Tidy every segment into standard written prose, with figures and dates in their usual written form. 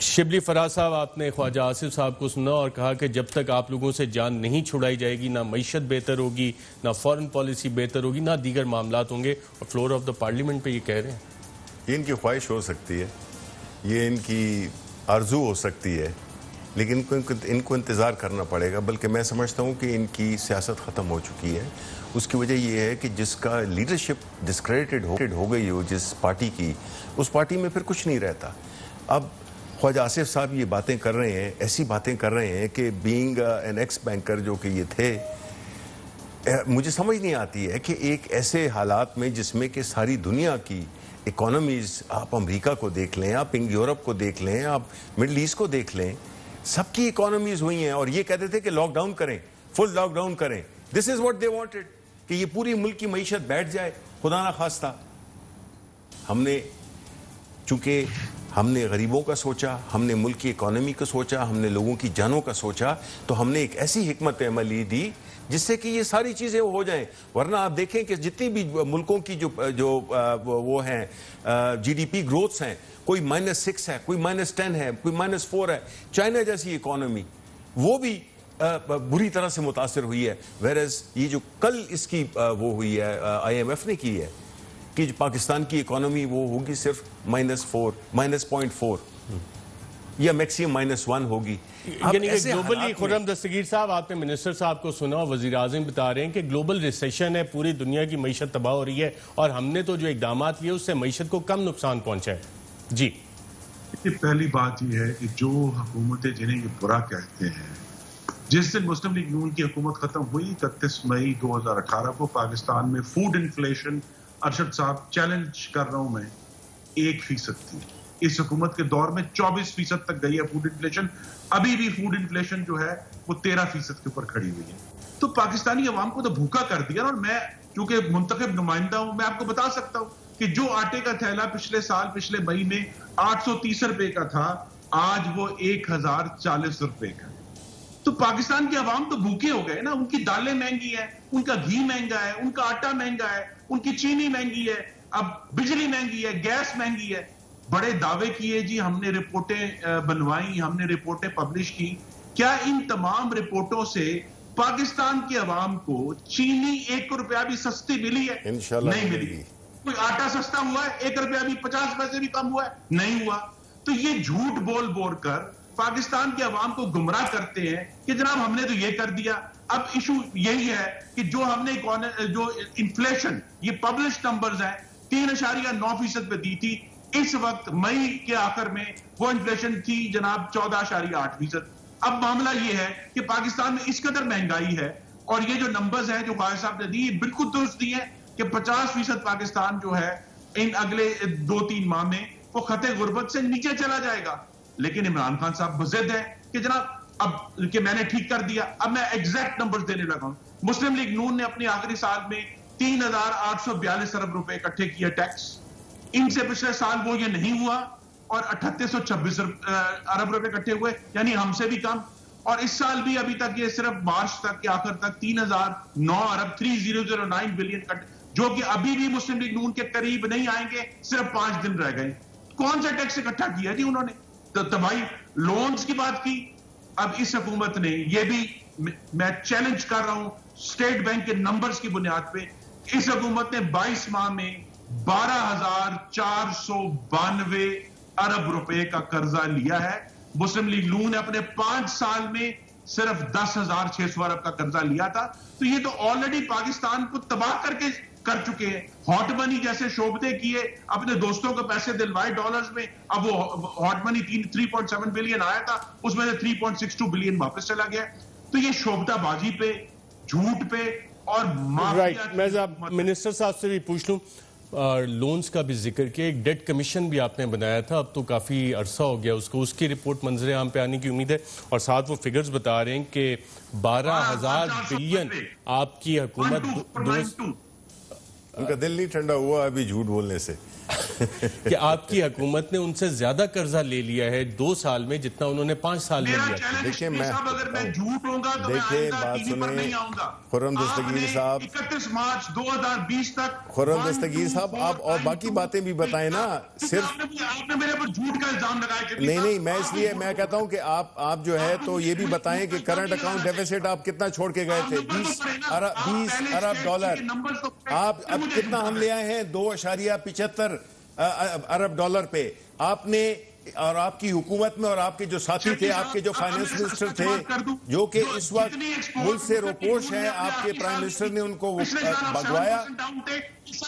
शिबली फराज साहब, आपने ख्वाजा आसिफ साहब को सुना और कहा कि जब तक आप लोगों से जान नहीं छुड़ाई जाएगी ना मईशत बेहतर होगी, ना फॉरेन पॉलिसी बेहतर होगी, ना दीगर मामलात होंगे। और फ्लोर ऑफ द पार्लियामेंट पे ये कह रहे हैं। ये इनकी ख्वाहिश हो सकती है, ये इनकी आरजू हो सकती है, लेकिन इनको इंतज़ार करना पड़ेगा। बल्कि मैं समझता हूँ कि इनकी सियासत ख़त्म हो चुकी है। उसकी वजह यह है कि जिसका लीडरशिप डिस्क्रेडिटेड हो गई हो जिस पार्टी की, उस पार्टी में फिर कुछ नहीं रहता। अब ख्वाजा आसिफ साहब ये बातें कर रहे हैं, ऐसी बातें कर रहे हैं कि बीइंग एन एक्स बैंकर जो कि ये थे, मुझे समझ नहीं आती है कि एक ऐसे हालात में जिसमें कि सारी दुनिया की इकोनॉमीज़, आप अमेरिका को देख लें, आप यूरोप को देख लें, आप मिडल ईस्ट को देख लें, सबकी इकोनॉमीज़ हुई हैं और ये कहते थे कि लॉकडाउन करें, फुल लॉकडाउन करें। This is what they wanted कि ये पूरी मुल्क की मईशत बैठ जाए। खुदा ना खास्ता चूंकि हमने गरीबों का सोचा, हमने मुल्क की इकोनॉमी को सोचा, हमने लोगों की जानों का सोचा, तो हमने एक ऐसी हिकमत अमली दी जिससे कि ये सारी चीज़ें हो जाएं। वरना आप देखें कि जितनी भी मुल्कों की जो वो हैं जीडीपी ग्रोथ्स हैं, कोई -6 है, कोई -10 है, कोई -4 है। चाइना जैसी इकोनॉमी वो भी बुरी तरह से मुतासर हुई है। वेरएज ये जो कल इसकी वो हुई है, IMF ने की है कि पाकिस्तान की इकोनॉमी वो होगी सिर्फ -4, -0.4 या मैक्सिमम -1 होगी। यानी कि ग्लोबली, खुर्रम दस्तगीर साहब, आपने मिनिस्टर साहब को सुना, वजीर आज़म बता रहे हैं कि ग्लोबल रिसेशन है, पूरी दुनिया की मईशत तबाह हो रही है और हमने तो जो इकदाम लिए उससे मईशत को कम नुकसान पहुंचा है। जी, पहली बात यह है कि जो हुकूमतें जिन्हें ये बुरा कहते हैं, जिस दिन मुस्लिम लीग नून की हुकूमत खत्म हुई 31 मई 2018 को, पाकिस्तान में फूड इन्फ्लेशन, अरशद साहब चैलेंज कर रहा हूं मैं, 1% थी। इस हुकूमत के दौर में 24% तक गई है फूड इन्फ्लेशन। अभी भी फूड इन्फ्लेशन जो है वो 13% के ऊपर खड़ी हुई है। तो पाकिस्तानी अवाम को तो भूखा कर दिया। और मैं चूंकि मुंतखब नुमाइंदा हूं, मैं आपको बता सकता हूं कि जो आटे का थैला पिछले मई में 830 रुपए का था, आज वो 1040 रुपए का। तो पाकिस्तान के अवाम तो भूखे हो गए ना। उनकी दालें महंगी है, उनका घी महंगा है, उनका आटा महंगा है, उनकी चीनी महंगी है, अब बिजली महंगी है, गैस महंगी है। बड़े दावे किए जी, हमने रिपोर्टें बनवाई, हमने रिपोर्टें पब्लिश की। क्या इन तमाम रिपोर्टों से पाकिस्तान के अवाम को चीनी 1 रुपया भी सस्ती मिली है? इंशाल्लाह नहीं मिली। कोई आटा सस्ता हुआ है? 1 रुपया भी, 50 पैसे भी कम हुआ है? नहीं हुआ। तो ये झूठ बोल कर पाकिस्तान के अवाम को गुमराह करते हैं कि जनाब हमने तो ये कर दिया। अब इशू यही है कि जो हमने जो इन्फ्लेशन, ये पब्लिश नंबर्स हैं, 3.9% पे दी थी। इस वक्त मई के आखिर में वो इन्फ्लेशन थी जनाब 14.8%। अब मामला ये है कि पाकिस्तान में इस कदर महंगाई है और ये जो नंबर्स हैं जो ख्वाजा साहब ने दी, बिल्कुल दुरुस्त दी है कि 50% पाकिस्तान जो है इन अगले 2-3 माह में वो खते गुर्बत से नीचे चला जाएगा। लेकिन इमरान खान साहब बज़िद है कि जनाब अब कि मैंने ठीक कर दिया। अब मैं एग्जैक्ट नंबर्स देने लगा हूं। मुस्लिम लीग नून ने अपने आखिरी साल में 3,842 अरब रुपए इकट्ठे किए टैक्स। इनसे पिछले साल वो ये नहीं हुआ और 3826 अरब रुपए इकट्ठे हुए, यानी हमसे भी कम। और इस साल भी अभी तक ये सिर्फ मार्च तक के आखिर तक 3,009 अरब 3009 बिलियन कट, जो कि अभी भी मुस्लिम लीग नून के करीब नहीं आएंगे। सिर्फ 5 दिन रह गए। कौन सा टैक्स इकट्ठा किया जी उन्होंने? तो भाई लोन्स की बात की। अब इस हुकूमत ने, ये भी मैं चैलेंज कर रहा हूं स्टेट बैंक के नंबर्स की बुनियाद पे, इस हुकूमत ने 22 माह में 12,492 अरब रुपए का कर्जा लिया है। मुस्लिम लीग नून ने अपने 5 साल में सिर्फ 10,600 अरब का कर्जा लिया था। तो ये तो ऑलरेडी पाकिस्तान को तबाह कर चुके हैं। हॉट मनी जैसे शोबते किए, अपने दोस्तों को पैसे दिलवाए डॉलर्स में। अब वो हॉट मनी 3.7 बिलियन आया था, उसमें से 3.62 बिलियन वापस चला गया। तो ये शोबताबाजी पे, झूठ पे और राइट। मैं मिनिस्टर साहब से भी पूछ लूं, लोन्स का भी जिक्र किया, एक डेट कमीशन भी आपने बनाया था, अब तो काफ़ी अरसा हो गया उसको, उसकी रिपोर्ट मंजर आम पे आने की उम्मीद है। और साथ वो फिगर्स बता रहे हैं कि 12,000 बिलियन आपकी हुकूमत उनका दिल नहीं ठंडा हुआ अभी झूठ बोलने से। कि आपकी हुकूमत ने उनसे ज्यादा कर्जा ले लिया है 2 साल में जितना उन्होंने 5 साल में लिया था। देखिए मैं अगर मैं झूठ होगा तो देखिए बात सुने खुर्रम दस्तगीर साहब, 31 मार्च 2020 तक खुर्रम दस्तगीर साहब आप और बाकी बातें भी बताएं ना, सिर्फ आपने मेरे पर झूठ का इल्जाम लगाया। नहीं मैं इसलिए मैं कहता हूं कि आप जो है तो ये भी बताएं कि करंट अकाउंट डेफिसिट आप कितना छोड़ के गए थे, 20 अरब डॉलर। आप अब कितना हम ले आए हैं, 2.75 अरब डॉलर पे आपने, और आपकी हुकूमत में और आपके जो साथी थे, आपके जो फाइनेंस मिनिस्टर थे जो कि इस वक्त मुल्क से रोपोश हैं, आपके प्राइम मिनिस्टर ने उनको भगवाया।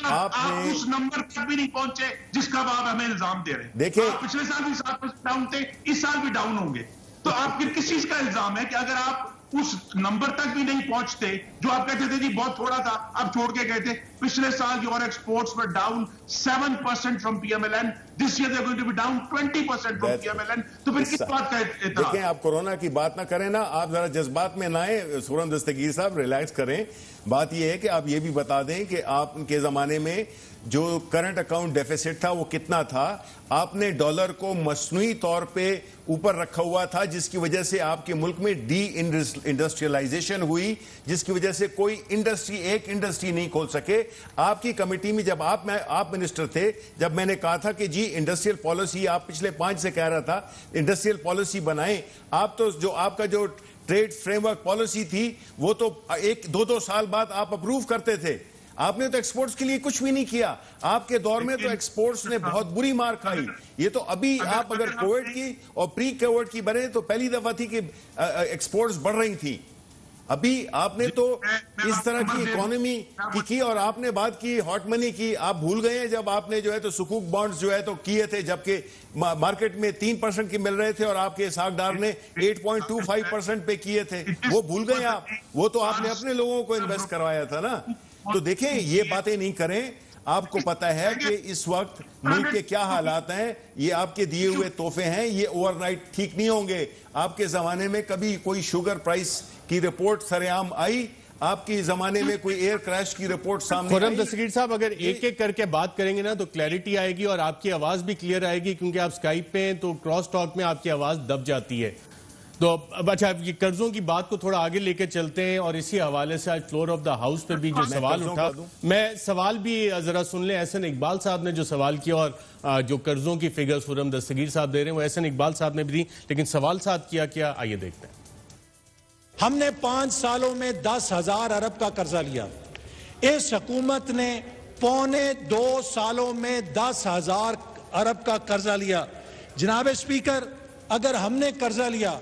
आपने उस नंबर तक भी नहीं पहुंचे जिसका आप हमें इल्जाम दे रहे हैं। देखिए पिछले साल भी 7% डाउन थे, इस साल भी डाउन होंगे। तो आप फिर किस चीज का इल्जाम है कि अगर आप उस नंबर तक भी नहीं पहुंचते जो आप कहते थे जी बहुत थोड़ा था, आप छोड़ के गए थे। पिछले साल your exports were down 7% from PMLN, this year they are going to be down 20% from PMLN. तो फिर किस बात का इतना? देखें आप कोरोना की बात ना करें ना, आप जरा जज्बात में ना आए। खुर्रम दस्तगीर साहब रिलैक्स करें। बात यह है कि आप ये भी बता दें कि आपके जमाने में जो करंट अकाउंट डेफिसिट था वो कितना था। आपने डॉलर को मसनूई तौर पे ऊपर रखा हुआ था, जिसकी वजह से आपके मुल्क में डी इंडस्ट्रियलाइजेशन हुई, जिसकी वजह से कोई एक इंडस्ट्री नहीं खोल सके। आपकी कमेटी में जब आप मिनिस्टर थे, जब मैंने कहा था कि जी इंडस्ट्रियल पॉलिसी, आप पिछले 5 से कह रहा था इंडस्ट्रियल पॉलिसी बनाएं, आप तो जो आपका जो ट्रेड फ्रेमवर्क पॉलिसी थी वो तो 1-2 साल बाद आप अप्रूव करते थे। आपने तो एक्सपोर्ट्स के लिए कुछ भी नहीं किया। आपके दौर में तो एक्सपोर्ट्स ने बहुत बुरी मार खाई। ये तो अभी आप अगर कोविड की और प्री कोविड की बने तो पहली दफा थी कि एक्सपोर्ट्स बढ़ रही थी। अभी आपने तो इस तरह की इकोनॉमी की और आपने बात की हॉट मनी की। आप भूल गए हैं जब आपने जो है तो सुकूक बॉन्ड्स जो है तो किए थे, जबकि मार्केट में 3% के मिल रहे थे और आपके सागदार ने 8.25% पे किए थे। वो भूल गए आप? वो तो आपने अपने लोगों को इन्वेस्ट करवाया था ना। तो देखें ये बातें नहीं करें। आपको पता है कि इस वक्त मुल्क के क्या हालात हैं। ये आपके दिए हुए तोहफे हैं, ये ओवरनाइट ठीक नहीं होंगे। आपके जमाने में कभी कोई शुगर प्राइस की रिपोर्ट सरेआम आई? आपके जमाने में कोई एयर क्रैश की रिपोर्ट सामने आई? खुर्रम दस्तगीर साहब अगर एक एक करके बात करेंगे ना तो क्लैरिटी आएगी और आपकी आवाज भी क्लियर आएगी, क्योंकि आप स्काइप पे हैं तो क्रॉस टॉक में आपकी आवाज दब जाती है। तो अब अच्छा, ये कर्जों की बात को थोड़ा आगे लेके चलते हैं और इसी हवाले से आज फ्लोर ऑफ द हाउस पे भी जो सवाल उठा, मैं सवाल भी जरा सुन लें। एहसन इकबाल साहब ने जो सवाल किया और जो कर्जों की फिगर्स खुर्रम दस्तगीर साहब दे रहे हैं वो एहसन इकबाल साहब ने भी दी, लेकिन सवाल साथ किया क्या, आइए देखते हैं। हमने 5 सालों में 10,000 अरब का कर्जा लिया। इस हुकूमत ने 2.25 सालों में 10,000 अरब का कर्जा लिया। जनाब स्पीकर, अगर हमने कर्जा लिया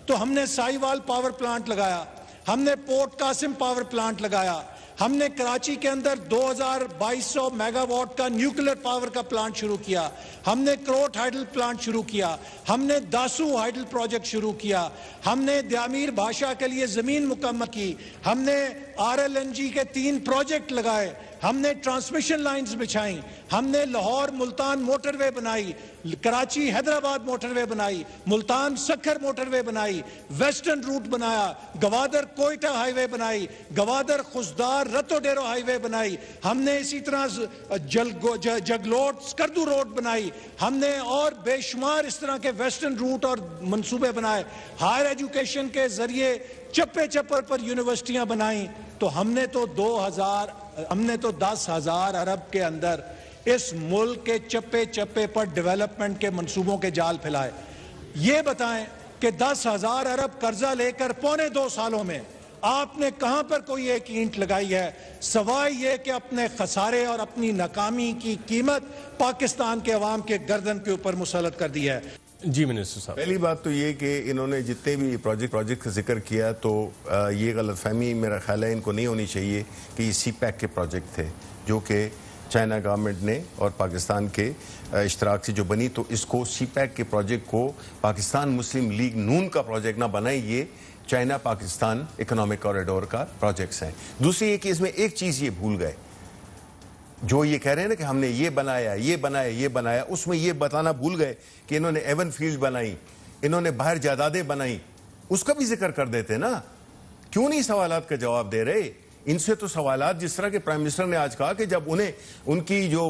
तो हमने साहिवाल पावर प्लांट लगाया, हमने पोर्ट कासिम पावर प्लांट लगाया, हमने कराची के अंदर 2200 मेगावाट का न्यूक्लियर पावर का प्लांट शुरू किया, हमने क्रोट हाइडल प्लांट शुरू किया, हमने दासू हाइडल प्रोजेक्ट शुरू किया, हमने द्यामीर भाषा के लिए जमीन मुकम्मल की, हमने RLNG के 3 प्रोजेक्ट लगाए, हमने ट्रांसमिशन लाइंस बिछाई, हमने लाहौर मुल्तान मोटरवे बनाई, कराची हैदराबाद मोटरवे बनाई, मुल्तान सखर मोटरवे बनाई, वेस्टर्न रूट बनाया, गवादर कोयटा हाईवे बनाई, गवादर खुशदार रतोडेरो हाईवे बनाई, हमने इसी तरह जगलोट स्कर्दू रोड बनाई, हमने और बेशुमार इस तरह के वेस्टर्न रूट और मंसूबे बनाए। हायर एजुकेशन के जरिए चप्पे चप्पर पर यूनिवर्सिटियां बनाई। तो हमने तो 10,000 अरब के अंदर इस मुल्क के चप्पे चप्पे पर डेवलपमेंट के मंसूबों के जाल फैलाए। ये बताएं कि 10,000 अरब कर्जा लेकर 2.25 सालों में आपने कहां पर कोई एक ईंट लगाई है, सवाए ये कि अपने खसारे और अपनी नाकामी की कीमत पाकिस्तान के अवाम के गर्दन के ऊपर मुसल्लत कर दी है। जी मिनिस्टर साहब, पहली बात तो ये कि इन्होंने जितने भी प्रोजेक्ट का जिक्र किया तो ये गलतफहमी मेरा ख्याल है इनको नहीं होनी चाहिए कि ये CPEC के प्रोजेक्ट थे जो कि चाइना गवर्नमेंट ने और पाकिस्तान के इश्तराक से जो बनी। तो इसको CPEC के प्रोजेक्ट को पाकिस्तान मुस्लिम लीग नून का प्रोजेक्ट ना बनाए, ये चाइना पाकिस्तान इकोनॉमिक कॉरिडोर का प्रोजेक्ट्स हैं। दूसरी ये कि इसमें एक चीज़ ये भूल गए, जो ये कह रहे हैं ना कि हमने ये बनाया ये बनाया ये बनाया, उसमें ये बताना भूल गए कि इन्होंने एवन फील्ड बनाई, इन्होंने बाहर जायदादें बनाई, उसका भी जिक्र कर देते ना। क्यों नहीं सवालात का जवाब दे रहे? इनसे तो सवालात, जिस तरह के प्राइम मिनिस्टर ने आज कहा कि जब उन्हें उनकी जो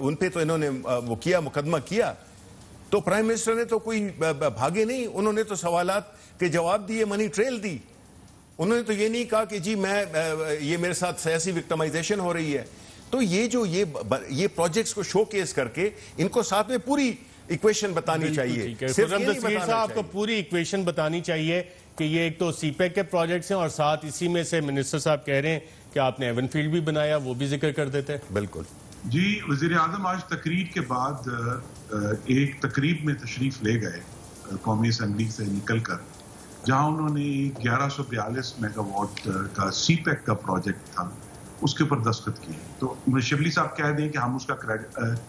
उन पे तो इन्होंने वो किया, मुकदमा किया, तो प्राइम मिनिस्टर ने तो कोई भागे नहीं, उन्होंने तो सवालात के जवाब दिए, मनी ट्रेल दी। उन्होंने तो ये नहीं कहा कि जी ये मेरे साथ सियासी विक्टिमाइजेशन हो रही है। तो ये प्रोजेक्ट्स को शोकेस करके इनको साथ में पूरी इक्वेशन बतानी चाहिए। सिर्फ साहब आपको पूरी इक्वेशन बतानी चाहिए कि ये एक तो सीपेक के प्रोजेक्ट्स हैं और साथ इसी में से मिनिस्टर साहब कह रहे हैं कि आपने एवनफील्ड भी बनाया, वो भी जिक्र कर देते हैं। बिल्कुल जी, वजीर आजम आज तकरीर के बाद एक तकरीब में तशरीफ ले गए कौमी असम्बली से निकलकर, जहां उन्होंने 1142 मेगावाट का सीपेक का प्रोजेक्ट था उसके ऊपर दस्तखत किए। तो शिबली साहब कह दें कि हम उसका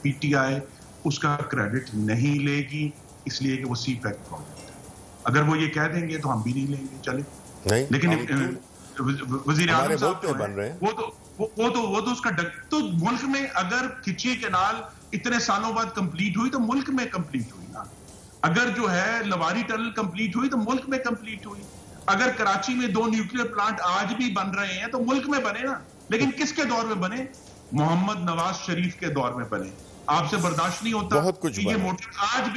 पीटीआई उसका क्रेडिट नहीं लेगी इसलिए कि वो सीपेक प्रोजेक्ट है। अगर वो ये कह देंगे तो हम भी नहीं लेंगे, चले नहीं। लेकिन वजीर आजम साहब बन रहे हैं, वो तो उसका तो मुल्क में अगर खिची कैनाल इतने सालों बाद कंप्लीट हुई तो मुल्क में कंप्लीट हुई ना। अगर जो है लवारी टनल कंप्लीट हुई तो मुल्क में कंप्लीट हुई। अगर कराची में 2 न्यूक्लियर प्लांट आज भी बन रहे हैं तो मुल्क में बने ना। लेकिन किसके दौर में बने? मोहम्मद नवाज शरीफ के दौर में बने। आपसे बर्दाश्त नहीं होता बहुत कुछ कि ये मोटर आज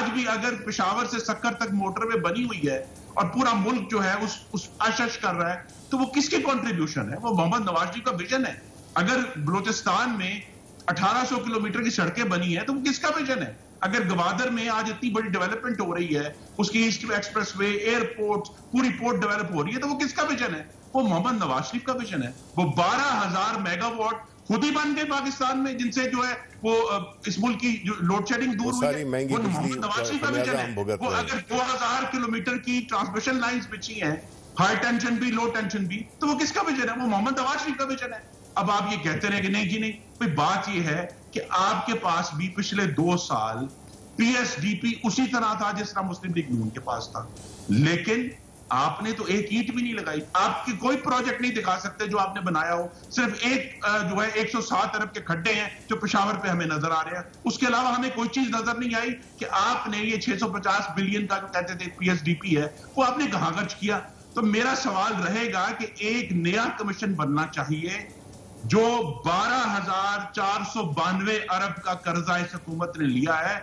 भी अगर पेशावर से सक्कर तक मोटरवे बनी हुई है और पूरा मुल्क जो है उस आशश कर रहा है, तो वो किसके कंट्रीब्यूशन है? वो मोहम्मद नवाज जी का विजन है। अगर बलोचिस्तान में 1800 किलोमीटर की सड़कें बनी है तो वो किसका विजन है? अगर गवादर में आज इतनी बड़ी डेवलपमेंट हो रही है, उसकी ईस्ट एक्सप्रेसवे, एयरपोर्ट, पूरी पोर्ट डेवलप हो रही है, तो वो किसका विजन है? वो मोहम्मद नवाज शरीफ का विजन है। वो 12,000 मेगावाट खुद ही बन गए पाकिस्तान में, जिनसे जो है वो इस मुल्क की जो लोड शेडिंग दूर हुई है, वो मोहम्मद नवाज शरीफ का विजन है। वो अगर 2000 किलोमीटर की ट्रांसमिशन लाइंस बिछी हैं, हाई टेंशन भी लो टेंशन भी, तो वो किसका विजन है? वो मोहम्मद नवाज शरीफ का विजन है। अब आप ये कहते रहे कि नहीं जी नहीं, कोई बात ये है कि आपके पास भी पिछले 2 साल पीएसडीपी उसी तरह था जिस तरह मुस्लिम लीग नून के पास था, लेकिन आपने तो एक ईंट भी नहीं लगाई। आपकी कोई प्रोजेक्ट नहीं दिखा सकते जो आपने बनाया हो। सिर्फ एक जो है 107 अरब के खड्डे हैं जो पेशावर पे हमें नजर आ रहे हैं, उसके अलावा हमें कोई चीज नजर नहीं आई कि आपने ये 650 बिलियन का जो कहते थे पीएसडीपी है, वो आपने कहां खर्च किया। तो मेरा सवाल रहेगा कि एक नया कमीशन बनना चाहिए जो 12,492 अरब का कर्जा इस हुकूमत ने लिया है,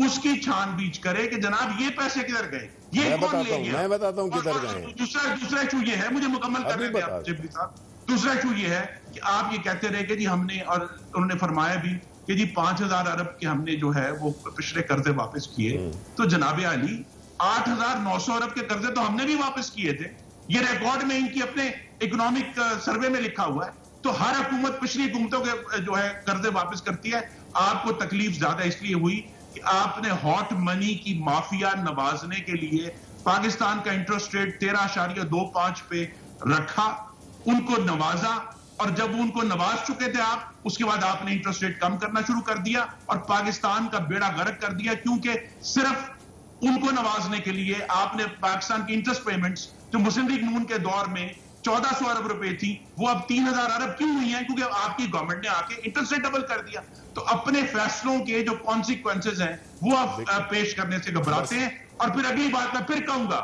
उसकी छानबीन करे कि जनाब ये पैसे किधर गए, ये कौन ले गया। मैं बताता हूं किधर गए। दूसरा इशू ये है, मुझे मुकम्मल करने दें आप चिबली साहब। दूसरा इशू ये है कि आप ये कहते रहे कि जी हमने, और उन्होंने फरमाया भी कि जी 5,000 अरब के हमने जो है वो पिछले कर्जे वापस किए। तो जनाब आली 8,900 अरब के कर्जे तो हमने भी वापस किए थे। ये रिकॉर्ड में इनकी अपने इकोनॉमिक सर्वे में लिखा हुआ है। तो हर हुकूमत पिछली हुकूमतों के जो है कर्जे वापस करती है। आपको तकलीफ ज्यादा इसलिए हुई कि आपने हॉट मनी की माफिया नवाजने के लिए पाकिस्तान का इंटरेस्ट रेट 13.25 पे रखा, उनको नवाजा, और जब उनको नवाज चुके थे आप, उसके बाद आपने इंटरेस्ट रेट कम करना शुरू कर दिया और पाकिस्तान का बेड़ा गर्क कर दिया, क्योंकि सिर्फ उनको नवाजने के लिए आपने पाकिस्तान की इंटरेस्ट पेमेंट्स जो मुस्लिम लीग नून के दौर में 1400 अरब रुपए थी, वो अब 3,000 अरब क्यों हुई हैं? क्योंकि आपकी गवर्नमेंट ने आके इंटरेस्ट रेट डबल कर दिया। तो अपने फैसलों के जो कॉन्सिक्वेंसेज हैं वो आप पेश करने से घबराते हैं। और फिर अगली बात मैं फिर कहूंगा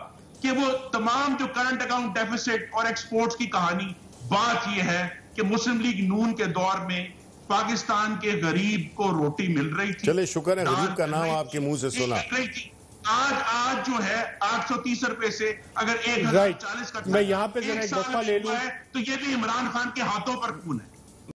कि वो तमाम जो करंट अकाउंट डेफिसिट और एक्सपोर्ट्स की कहानी, बात यह है कि मुस्लिम लीग नून के दौर में पाकिस्तान के गरीब को रोटी मिल रही थी। चले शुक्र है हुजूर का नाम आपके मुंह से सुना। आज जो है 830 रुपए से अगर 1,040 का मैं यहाँ पे जरा एक दफा ले लूं, तो ये भी इमरान खान के हाथों पर खून है।